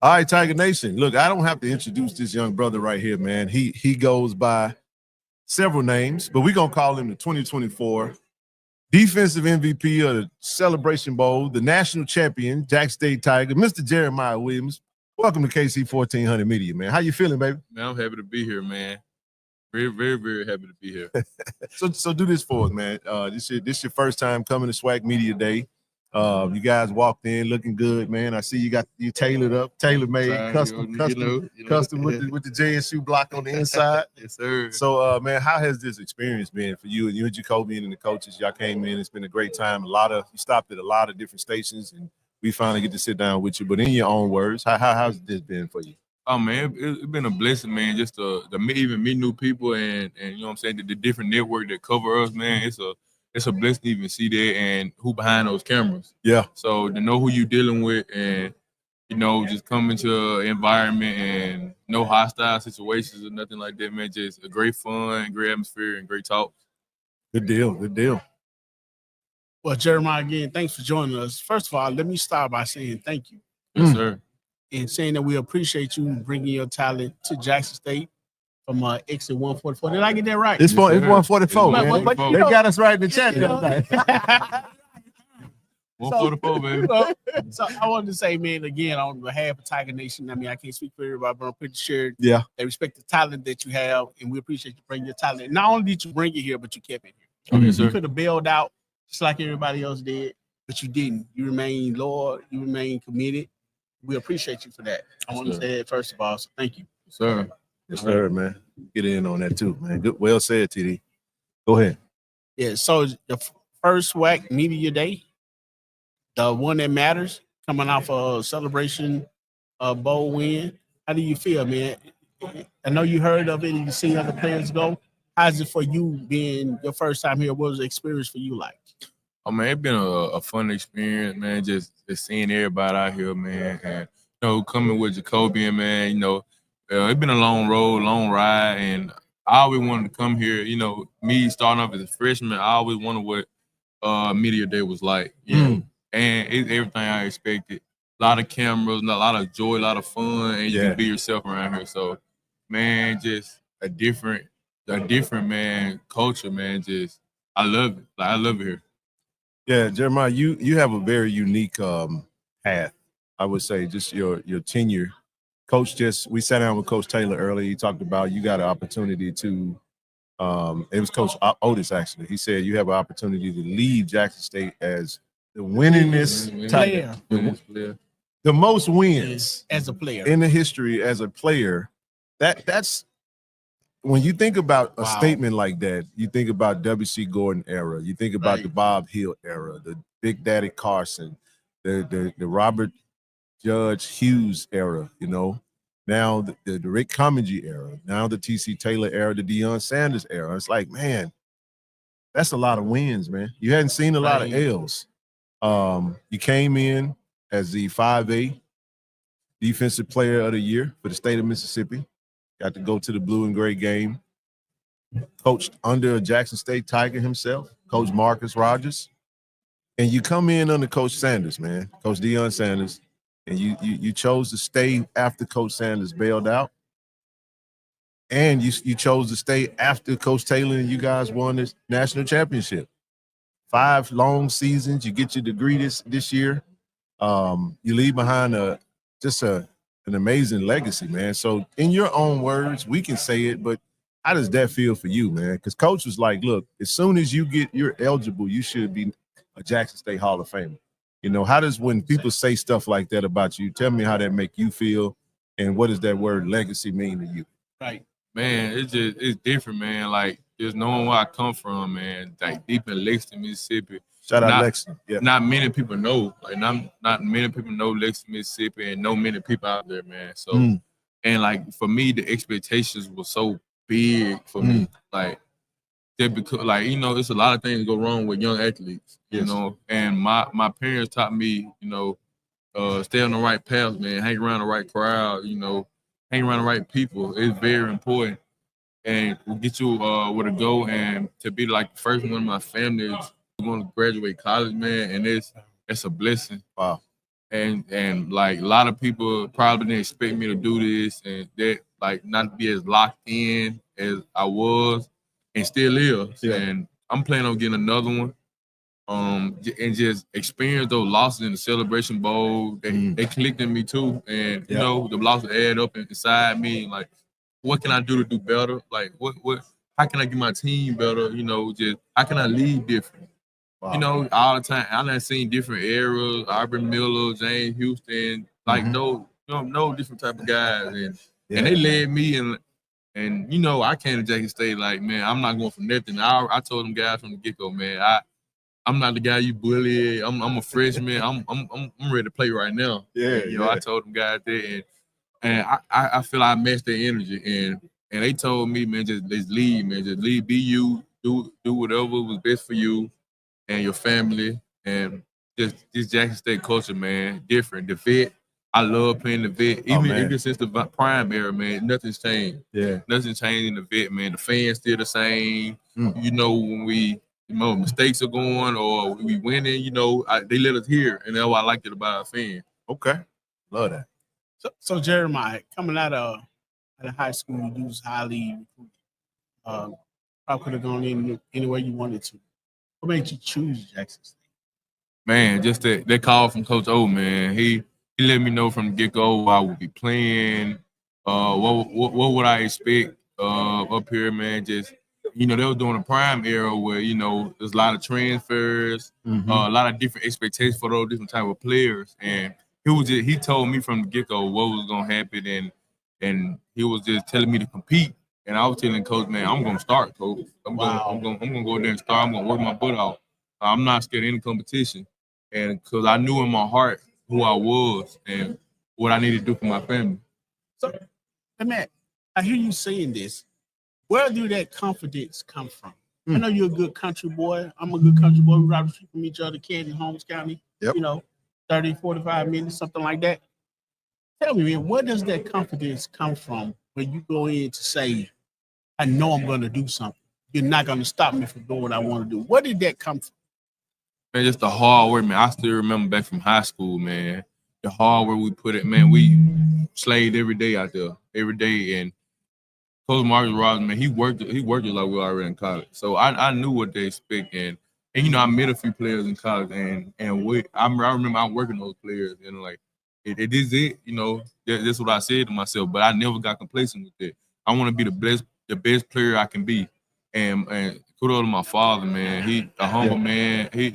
All right, Tiger Nation. Look, I don't have to introduce this young brother right here, man. He goes by several names, but we're gonna call him the 2024 Defensive MVP of the Celebration Bowl, the national champion, Jack State Tiger, Mr. Jeremiah Williams. Welcome to KC-1400 Media, man. How you feeling, baby? Man, I'm happy to be here, man. Very, very, very happy to be here. So do this for us, man. This your first time coming to SWAC Media Day. You guys walked in looking good, man. I see you got you tailored up, tailor-made, custom with the JSU block on the inside. Yes, sir. So, man, how has this experience been for you and Jacoby and the coaches? Y'all came in. It's been a great time. You stopped at a lot of different stations, and we finally get to sit down with you. But in your own words, how's this been for you? Oh man, it's been a blessing, man. Just to even meet new people and you know what I'm saying, the different network that cover us, man. It's a blessing to even see that and who behind those cameras. Yeah. So to know who you're dealing with and just come into an environment and no hostile situations or nothing like that, man. Just a great fun, great atmosphere, and great talk. Good deal. Good deal. Well, Jeremiah, again, thanks for joining us. First of all, let me start by saying thank you. Yes, sir. And saying that we appreciate you bringing your talent to Jackson State from exit 144. Did I get that right? It's 144, man. 144. They got us right in the chat the other day. 144, baby. So I wanted to say, man, again, on behalf of Tiger Nation, I mean, I can't speak for everybody, but I'm pretty sure they respect the talent that you have, and we appreciate you bringing your talent. Not only did you bring it here, but you kept it here. Okay, sir. You could have bailed out just like everybody else did, but you didn't. You remained loyal. You remained committed. We appreciate you for that. I want to say that first of all, so thank you. Sir. Yes, sir, man. Get in on that too, man. Good, well said, TD. Go ahead. Yeah, so the first SWAC Media Day, the one that matters, coming off a celebration bowl win. How do you feel, man? I know you heard of it and you seen other players go. How's it for you being your first time here? What was the experience for you like? Oh man, it's been a fun experience, man. Just seeing everybody out here, man, and coming with Jacoby, man. It's been a long road, long ride, and I always wanted to come here. Me starting off as a freshman, I always wondered what Media Day was like. And it's everything I expected. A lot of cameras, a lot of joy, a lot of fun, and you can be yourself around here. So, man, just a different man culture, man. Just I love it. I love it here. Yeah, Jeremiah, you have a very unique path. I would say just your tenure. Coach, we sat down with Coach Taylor earlier. He talked about you got an opportunity to. It was Coach Otis actually. He said you have an opportunity to leave Jackson State as the winningest player, the most wins as a player in the history as a player. That's when you think about a statement like that, you think about W.C. Gordon era, you think about the Bob Hill era, the Big Daddy Carson, the Robert Judge Hughes era, now the Rick Commingy era, now the T.C. Taylor era, the Deion Sanders era. It's like, man, that's a lot of wins, man. You hadn't seen a lot of L's. You came in as the 5A Defensive Player of the Year for the state of Mississippi. Got to go to the blue and gray game. Coached under Jackson State Tiger himself, Coach Marcus Rogers. And you come in under Coach Sanders, man, Coach Deion Sanders, and you chose to stay after Coach Sanders bailed out. And you chose to stay after Coach Taylor and you guys won this national championship. 5 long seasons. You get your degree this year. You leave behind an amazing legacy, man. So in your own words, we can say it, but how does that feel for you, man? Because Coach was like, look, as soon as you're eligible, you should be a Jackson State Hall of Famer. How does when people say stuff like that about you, tell me how that make you feel and what does that word legacy mean to you? Right. Man, it's different, man. Like just knowing where I come from, man, like deep in Lexington, Mississippi. Shout out Lexington. Yeah. Not many people know. Like not many people know Lexington, Mississippi, and know many people out there, man. So and like for me, the expectations were so big for me. Like that because it's a lot of things go wrong with young athletes, and my parents taught me, stay on the right path, man, hang around the right crowd, hang around the right people. It's very important. And we'll get you where to go and to be like the first one of my family is going to graduate college, man, and it's a blessing. Wow. and like a lot of people probably didn't expect me to do this and that, like not to be as locked in as I was and still is. Yeah. And I'm planning on getting another one. And just experience those losses in the Celebration Bowl. They clicked in me too, and you know the losses add up inside me. Like, what can I do to do better? Like, what? How can I get my team better? You know, just how can I lead different? Wow. You know, all the time. I done seen different eras. Auburn Miller, James Houston, like no different type of guys, and they led me and you know I came to Jackson State like, man, I'm not going for nothing. I told them guys from the get go, man, I'm not the guy you bully. I'm a freshman. I'm ready to play right now. Yeah, and, you know, I told them guys that, and I feel I matched their energy, and they told me, man, just lead, man, just lead, be you, do whatever was best for you and your family, and just this Jackson State culture, man, different. The vet, I love playing the vet, even since the prime era, man. Nothing's changed. Yeah, nothing's changed in the vet, man. The fans still the same. You know, when mistakes are going or we winning, you know, they let us hear, and that's what I liked it about our fans. Okay, love that. So Jeremiah, coming out of high school, you was highly recruited. Probably could have gone in anywhere you wanted to. What made you choose Jackson State? Man, just that call from Coach O, man. He let me know from the get go I would be playing. What would I expect up here, man? Just you know, they were doing a prime era where you know there's a lot of transfers, a lot of different expectations for those different type of players, and he told me from the get go what was gonna happen, and he was just telling me to compete. And I was telling Coach, man, I'm gonna start, Coach. I'm gonna go there and start. I'm gonna work my butt off. I'm not scared of any competition, and because I knew in my heart who I was and what I needed to do for my family. So, Matt, I hear you saying this. Where do that confidence come from? I know you're a good country boy. I'm a good country boy. We ride the street from each other, Kansas, Holmes County. Yep. You know, 30, 45 minutes, something like that. Tell me, man, where does that confidence come from when you go in to say, I know I'm going to do something. You're not going to stop me from doing what I want to do. Where did that come from? Man, just the hard work, man. I still remember back from high school, man. The hard work we put in, man. We slaved every day out there, every day. And Coach Marcus Ross, man, he worked it like we were already in college. So I knew what they expect, and you know I met a few players in college, and I remember I working those players, and like it is it, you know. That's what I said to myself. But I never got complacent with it. I want to be the best player I can be, and kudos to my father, man. He a humble man. He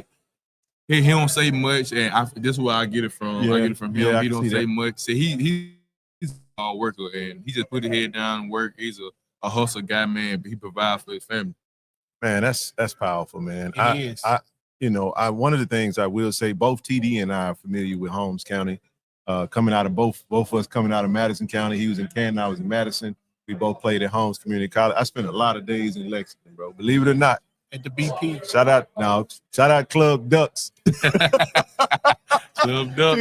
don't say much, and this is where I get it from. I get it from him. Yeah, he don't say much. So he's a hard worker, and he just put his head down and work. He's a hustle guy, man. But he provides for his family. Man, that's powerful, man. It is. One of the things I will say, both TD and I are familiar with Holmes County. Coming out of both of us coming out of Madison County. He was in Canton, I was in Madison. We both played at Holmes Community College. I spent a lot of days in Lexington, bro. Believe it or not. At the BP. Shout out Club Ducks. Club Ducks.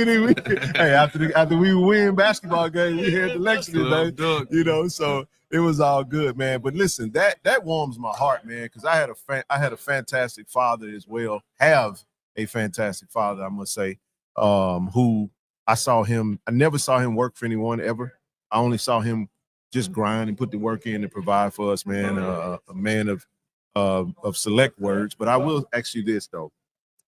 Hey, after we win basketball game, we head to Lexington, man. You know, so it was all good, man. But listen, that warms my heart, man, because I had a fantastic father as well. Have a fantastic father, I must say, who I never saw him work for anyone ever. I only saw him just grind and put the work in and provide for us, man. A man of select words. But I will ask you this though: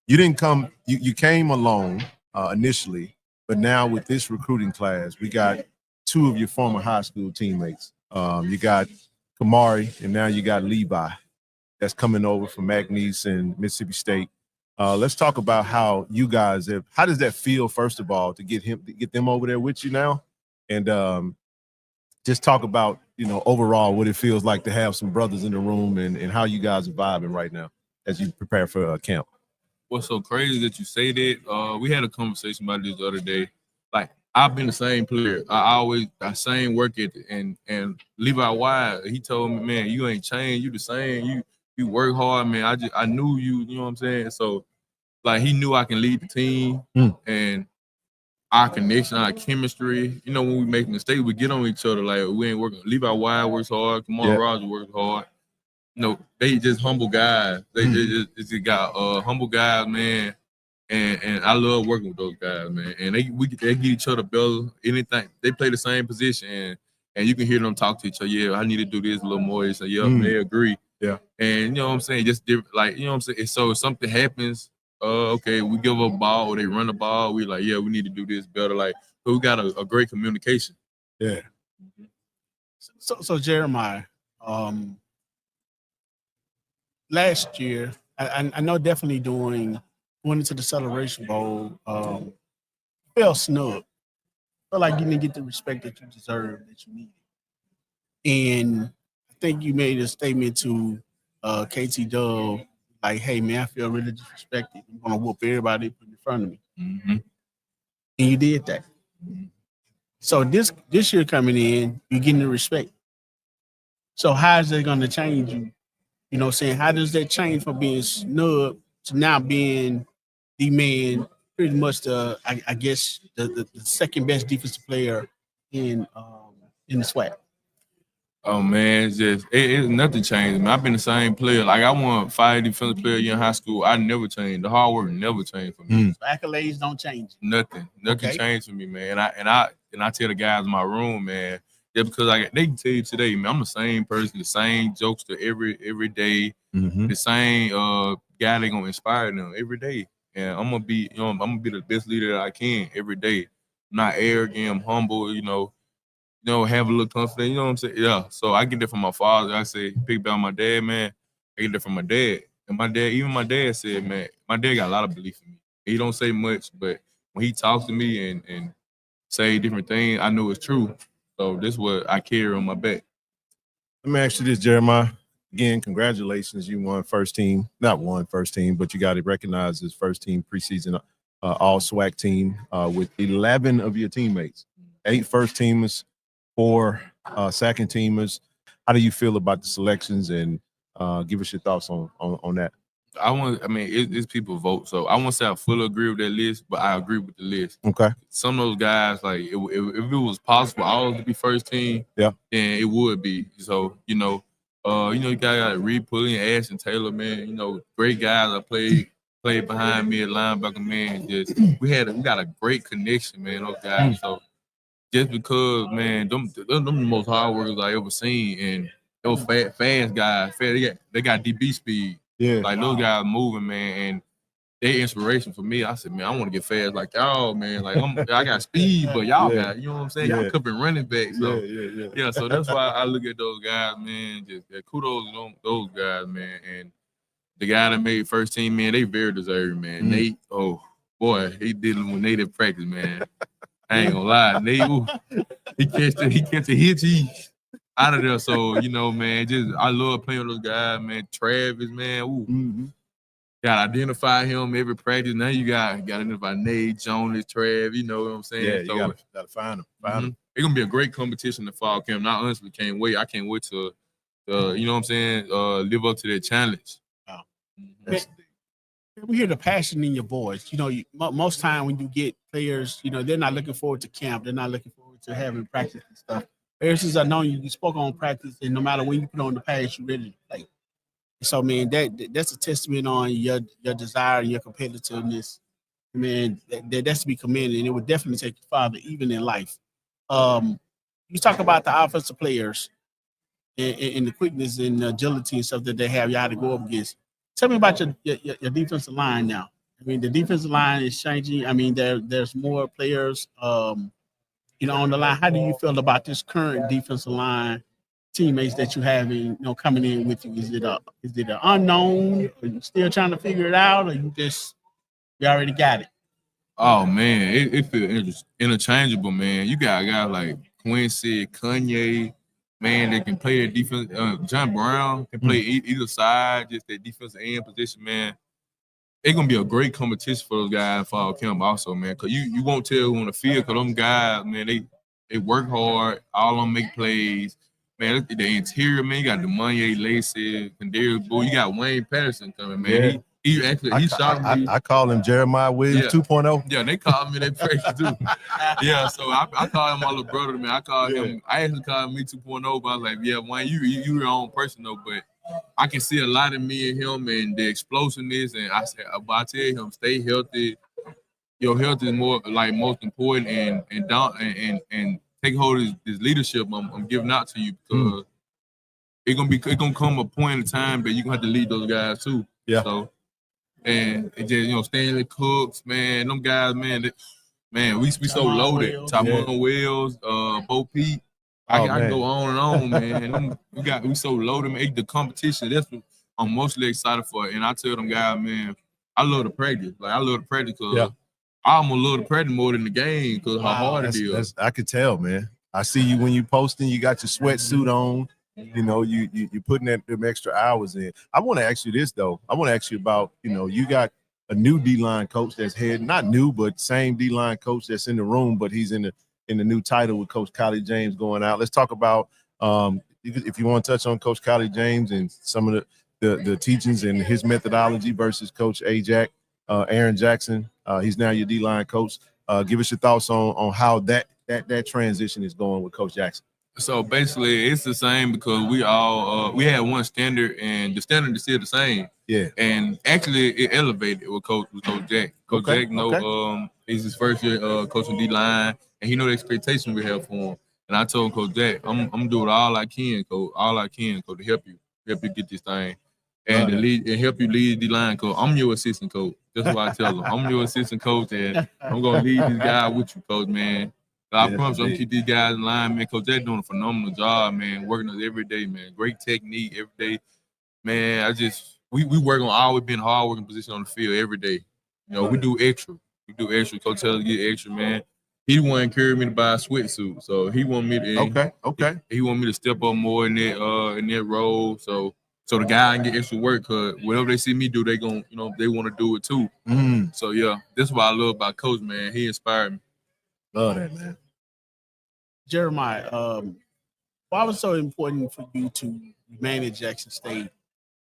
you didn't come, you came alone initially, but now with this recruiting class, we got two of your former high school teammates. You got Kamari, and now you got Levi, that's coming over from McNeese and Mississippi State. Let's talk about how you guys have. How does that feel, first of all, to get them over there with you now, and just talk about, you know, overall what it feels like to have some brothers in the room and how you guys are vibing right now as you prepare for camp. What's so crazy that you say that? We had a conversation about this the other day. Like, I've been the same player. I same work ethic. And Levi Wide, he told me, man, you ain't changed. You the same. You work hard, man. I knew you. You know what I'm saying? So, like, he knew I can lead the team, and our connection, our chemistry. You know, when we make mistakes, we get on each other. Like, we ain't working. Levi Wide works hard. Kamar Rogers works hard. You know, they just humble guys. They just got humble guys, man. And I love working with those guys, man. And they get each other better. Anything they play the same position, and you can hear them talk to each other. Yeah, I need to do this a little more. So yeah, they agree. Yeah. And you know what I'm saying, just different, like, you know what I'm saying. And so if something happens, okay, we give up a ball or they run the ball, we like, yeah, we need to do this better. Like, but we got a great communication. Yeah. So Jeremiah, last year, I know definitely going into the Celebration Bowl, felt snug. Felt like you didn't get the respect that you deserve, that you needed. And I think you made a statement to KT Dub, like, hey, man, I feel really disrespected. I'm going to whoop everybody put in front of me. Mm-hmm. And you did that. So this year coming in, you're getting the respect. So how is that going to change you? You know what I'm saying? How does that change from being snub to now being the man, pretty much I guess the second best defensive player in the SWAC? Oh man, it's just it's nothing changed. Man, I've been the same player. Like I won 5 defensive player in high school. I never changed. The hard work never changed for me. So accolades don't change. Nothing Okay. changed for me, man. And I tell the guys in my room, man, just because they can tell you today, man, I'm the same person, the same jokester every day, the same guy that gonna inspire them every day. And I'm gonna be the best leader that I can every day. I'm not arrogant, I'm humble, have a little confidence, you know what I'm saying? Yeah. So I get that from my father. I say, pick about my dad, man. I get that from my dad. And even my dad said, man, my dad got a lot of belief in me. He don't say much, but when he talks to me and say different things, I know it's true. So this is what I carry on my back. Let me ask you this, Jeremiah. Again, congratulations. You won not won first team, but you got it recognized as first team preseason all SWAC team with 11 of your teammates, 8 first teamers, 4 second teamers. How do you feel about the selections, and give us your thoughts on that? It's people vote, so I won't say I fully agree with that list, but I agree with the list. Okay. Some of those guys, like if it was possible all to be first team, yeah, then it would be. So you got like Reed Pulley and Ashton Taylor, man. Great guys. I played behind me at linebacker, man. We got a great connection, man. Those guys. So just because, man, them the most hard workers I ever seen, and those fast guys, they got DB speed. Yeah, like those guys moving, man, and they inspiration for me. I said, man, I want to get fast like y'all, man. Like I got speed, but y'all got, you know what I'm saying? Y'all could be running back. So yeah. So that's why I look at those guys, man. Just kudos to those guys, man. And the guy that made first team, man, they very deserving, man. Nate, oh boy, he did it with Nate in practice, man. I ain't gonna lie, Nate, he catch a hitch out of there. So, man, I love playing with those guys, man. Travis, man, gotta identify him every practice. Now you gotta identify Nate, Jonas, Trav, you know what I'm saying? Yeah, you gotta find them. It's gonna be a great competition in the fall camp. I honestly can't wait. I can't wait to you know what I'm saying, live up to that challenge. Wow. We hear the passion in your voice. Most time when you get players, they're not looking forward to camp. They're not looking forward to having practice and stuff. Ever since I know you spoke on practice, and no matter when you put on the pads, you're ready to play. So, man, that's a testament on your desire and your competitiveness. Man, that's to be commended, and it would definitely take you farther, even in life. You talk about the offensive players and the quickness and agility and stuff that they have, you had to go up against. Tell me about your defensive line now. I mean, the defensive line is changing. I mean, there's more players, on the line. How do you feel about this current defensive line teammates that you have coming in with you? Is it an unknown? Are you still trying to figure it out, or you already got it? Oh man, it feels interchangeable, man. You got guys like Quincy, Kanye, man, they can play their defense. John Brown can play either side, just their defensive end position, man. It's gonna be a great competition for those guys in fall camp, also, man. Cause you won't tell who on the field, cause them guys, man, they work hard. All of them make plays, man. Look at the interior, man. You got Demonier Lacey, Kendarius Bull. You got Wayne Patterson coming, man. Yeah. He shot me. I call him Jeremiah Williams 2.0. Yeah, they call me that practice too. Yeah, so I call him my little brother, man. I actually call me 2.0, but I was like, yeah, Wayne, you your own person though. But I can see a lot of me and him and the explosiveness. And I said, but I tell him, stay healthy. Your health is more like most important, and take hold of this leadership I'm giving out to you because it's gonna come a point in time that you're gonna have to lead those guys too. Yeah. So and it just Stanley Cooks, man, them guys, man, we so loaded. Tymon Wells, Bo Peep. I can go on and on, man. We so loaded, man. The competition, that's what I'm mostly excited for. And I tell them guys, man, I love to practice. Like I love to practice because I almost love to practice more than the game because how hard it is. I could tell, man. I see you when you posting. You got your sweatsuit on. You know, you putting them extra hours in. I want to ask you this though. I want to ask you about, you got a new D-line coach that's not new, but same D-line coach that's in the room, but he's in the new title with Coach Kylie James going out. Let's talk about if you want to touch on Coach Kylie James and some of the teachings and his methodology versus Coach Aaron Jackson. He's now your D-line coach. Give us your thoughts on how that transition is going with Coach Jackson. So basically, it's the same because we all we had one standard, and the standard is still the same. Yeah. And actually, it elevated with Coach Jack. Coach Jack it's his first year coaching D-line, and he know the expectation we have for him. And I told Coach Jack, I'm doing all I can, Coach, to help you get this thing, and to lead and help you lead D-line, Coach. I'm your assistant coach. That's what I tell him. I'm your assistant coach, and I'm gonna lead this guy with you, Coach, man. I promise I'm keep these guys in line, man. Coach Jack doing a phenomenal job, man. Working us every day, man. Great technique every day, man. We work on always being hard working position on the field every day. We do extra. Coach tells us to get extra, man. He want to encourage me to buy a sweatsuit, so he want me to. Okay. He want me to step up more in that role, so the guy can get extra work. Cause whatever they see me do, they gon' they want to do it too. So yeah, that's what I love about Coach, man. He inspired me. Love that, man. Jeremiah, why was it so important for you to remain at Jackson State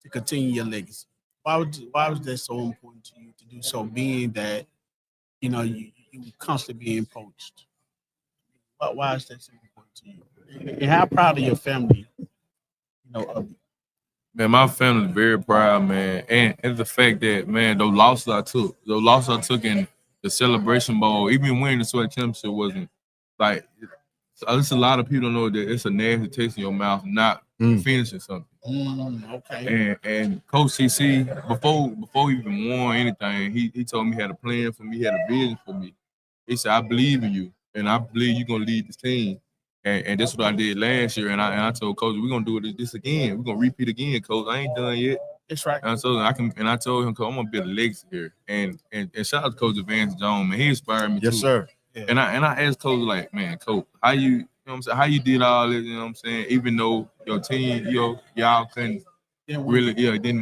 to continue your legacy? Why was that so important to you to do so, being that you constantly being poached? Why is that so important to you? And how proud of your family, of you? Man, my family's very proud, man, and the fact that, man, those losses I took in the Celebration Bowl, even winning the SWAC championship wasn't like. There's a lot of people don't know that it's a nasty taste in your mouth, not finishing something. Okay. And Coach CC, before he even won anything, he told me he had a plan for me, he had a vision for me. He said, I believe in you, and I believe you're gonna lead this team. And that's what I did last year. And I told Coach, we're gonna do this again. We're gonna repeat again, Coach. I ain't done yet. That's right. And I told him, Coach, I'm gonna build a legacy here. And shout out to Coach Vance Jones, man. He inspired me too. Yes, sir. Yeah. And I asked Coach, like, man, Coach, how you know what I'm saying? How you did all this, you know what I'm saying? Even though your team, y'all couldn't didn't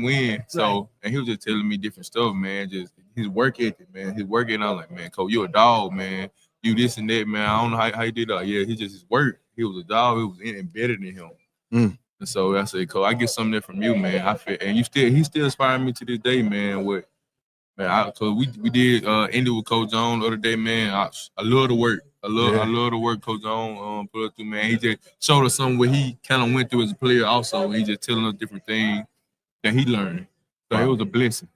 win. Right. So, and he was just telling me different stuff, man. Just his work ethic, man. His work ethic. I'm like, man, Coach, you a dog, man. You this and that, man. I don't know how you did that. Yeah, he just his work. He was a dog. It was embedded in him. And so I said, Coach, I get something there from you, man. I feel, and he still inspiring me to this day, man. Cause we did end it with Coach Jones the other day, man. I love the work. I love the work Coach Jones put us through, man. He just showed us something where he kind of went through as a player also. He just telling us different things that he learned. So it was a blessing.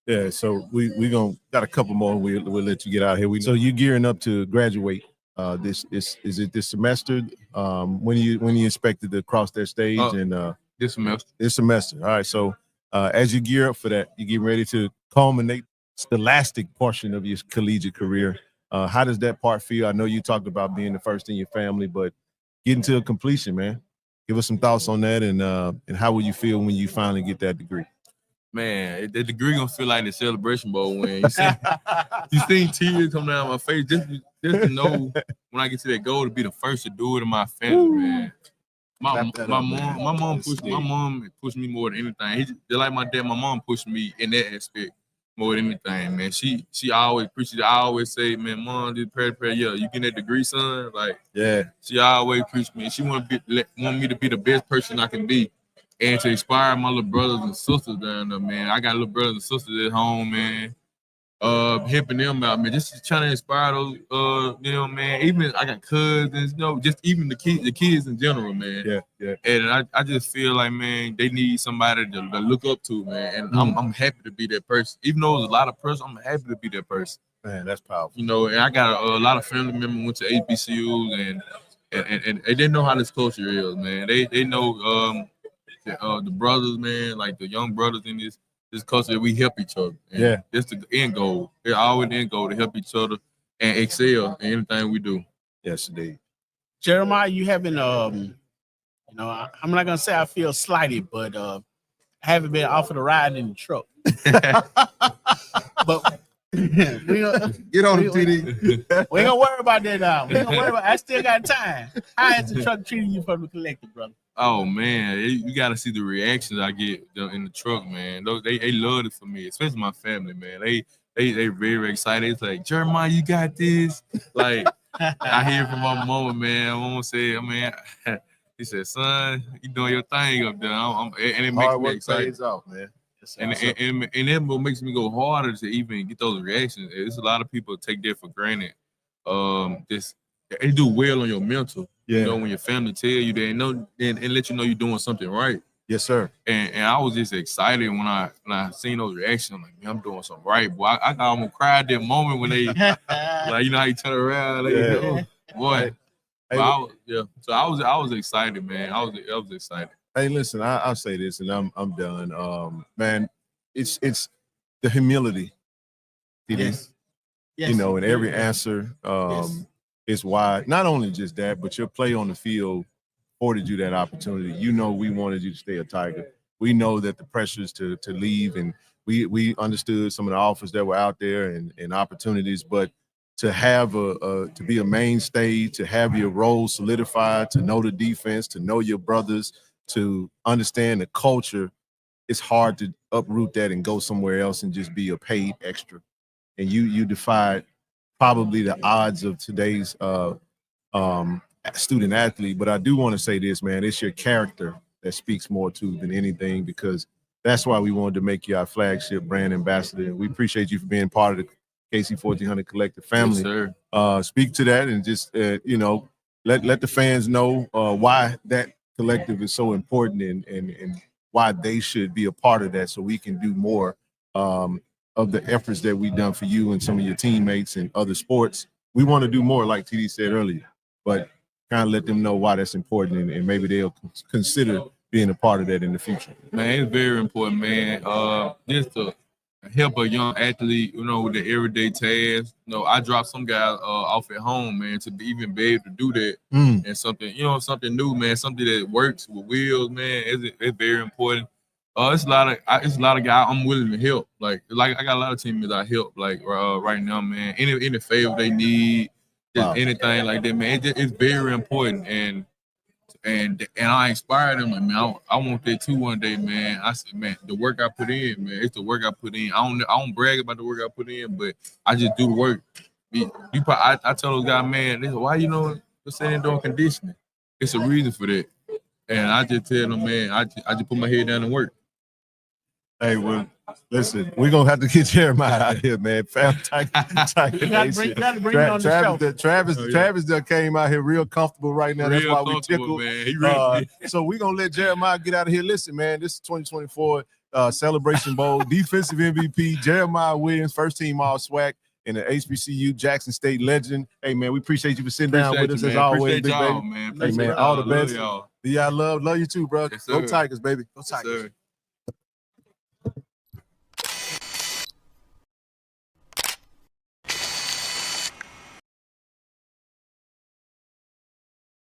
Yeah, so we got a couple more. We'll let you get out here. So you gearing up to graduate is it this semester? When you expected to cross that stage? This semester. This semester. All right. So as you gear up for that, you get ready to culminate the scholastic portion of your collegiate career. How does that part feel? I know you talked about being the first in your family, but getting to a completion, man. Give us some thoughts on that, and how will you feel when you finally get that degree? Man, the degree gonna feel like the Celebration Bowl win. You seen tears come down my face just to know when I get to that goal to be the first to do it in my family, man. My mom pushed me more than anything. Just like my dad, my mom pushed me in that aspect more than anything, man. She always preaches. I always say, man, Mom, just pray, yeah, you get that degree, son. Like, yeah. She always preached me. She want me to be the best person I can be, and to inspire my little brothers and sisters down there, man. I got little brothers and sisters at home, man. helping them out, man. Just trying to inspire those, man. Even I got cousins, just even the kids in general, man. Yeah. And I just feel like, man, they need somebody to look up to, man. And I'm happy to be that person. Even though there's a lot of pressure, I'm happy to be that person. Man, that's powerful. And I got a lot of family members went to HBCUs and they didn't know how this culture is, man. They know the brothers, man, like the young brothers in this culture, we help each other. And that's the end goal. It's always the end goal to help each other and excel in anything we do. Yes, indeed. Jeremiah, you haven't I'm not gonna say I feel slighted, but I haven't been offered a ride in the truck. But get on the TD. We ain't gonna worry about that now. We ain't gonna worry about. I still got time. How is the truck treating you from the collective, brother? Oh man, you gotta see the reactions I get in the truck, man. They love it for me, especially my family, man. They very excited. It's like, Jeremiah, you got this. Like I hear from my mama, man. My mama said, man, he said, son, you doing your thing up there. And it makes me excited. Pays off, man. And it what makes me go harder to even get those reactions. There's a lot of people take that for granted. They do well on your mental. Yeah. When your family tell you that and let you know you're doing something right. Yes, sir. And I was just excited when I seen those reactions. I'm like, man, I'm doing something right, boy. I almost cried that moment when they like, how you turn around, boy. Hey, So I was excited, man. I was excited. Hey, listen, I'll say this, and I'm done. Man, it's the humility. Yes. And every answer is why. Not only just that, but your play on the field afforded you that opportunity. We wanted you to stay a Tiger. We know that the pressures to leave, and we understood some of the offers that were out there and opportunities, but to have to be a mainstay, to have your role solidified, to know the defense, to know your brothers, to understand the culture, it's hard to uproot that and go somewhere else and just be a paid extra. And you defied probably the odds of today's student athlete. But I do want to say this, man, it's your character that speaks more than anything, because that's why we wanted to make you our flagship brand ambassador. And we appreciate you for being part of the KC-1400 collective family. Yes, sir. Speak to that and just, let the fans know why that collective is so important and why they should be a part of that, so we can do more of the efforts that we've done for you and some of your teammates and other sports. We want to do more, like TD said earlier, but kind of let them know why that's important, and maybe they'll consider being a part of that in the future. Man, it's very important, man. Just to help a young athlete, with the everyday tasks. I drop some guys off at home, man, to even be able to do that and something, something new, man, something that works with wheels, man. It's very important. It's a lot of guys I'm willing to help. Like I got a lot of teammates I help, like right now, man. Any favor they need, just anything like that, man. It's very important, and I inspire them, like, man, I want that too one day, man. I said, man, the work I put in, man, it's the work I put in. I don't brag about the work I put in, but I just do the work. I tell those guys, man, they say, why you're sitting doing conditioning? It's a reason for that. And I just tell them, man, I just put my head down and work. Hey, well, listen, we're gonna have to get Jeremiah out here, man. Tiger You gotta bring him on the show. Travis that came out here real comfortable right now. That's why we tickled. Man. He really so we're gonna let Jeremiah get out of here. Listen, man, this is 2024 Celebration Bowl. Defensive MVP Jeremiah Williams, first team all SWAC, and the HBCU Jackson State legend. Hey, man, we appreciate you for sitting down with us as always, big baby. Man. Hey, man, all the best. Y'all. Yeah, I love you too, bro. Yes, Go Tigers, baby. Go Tigers. Yes, sir.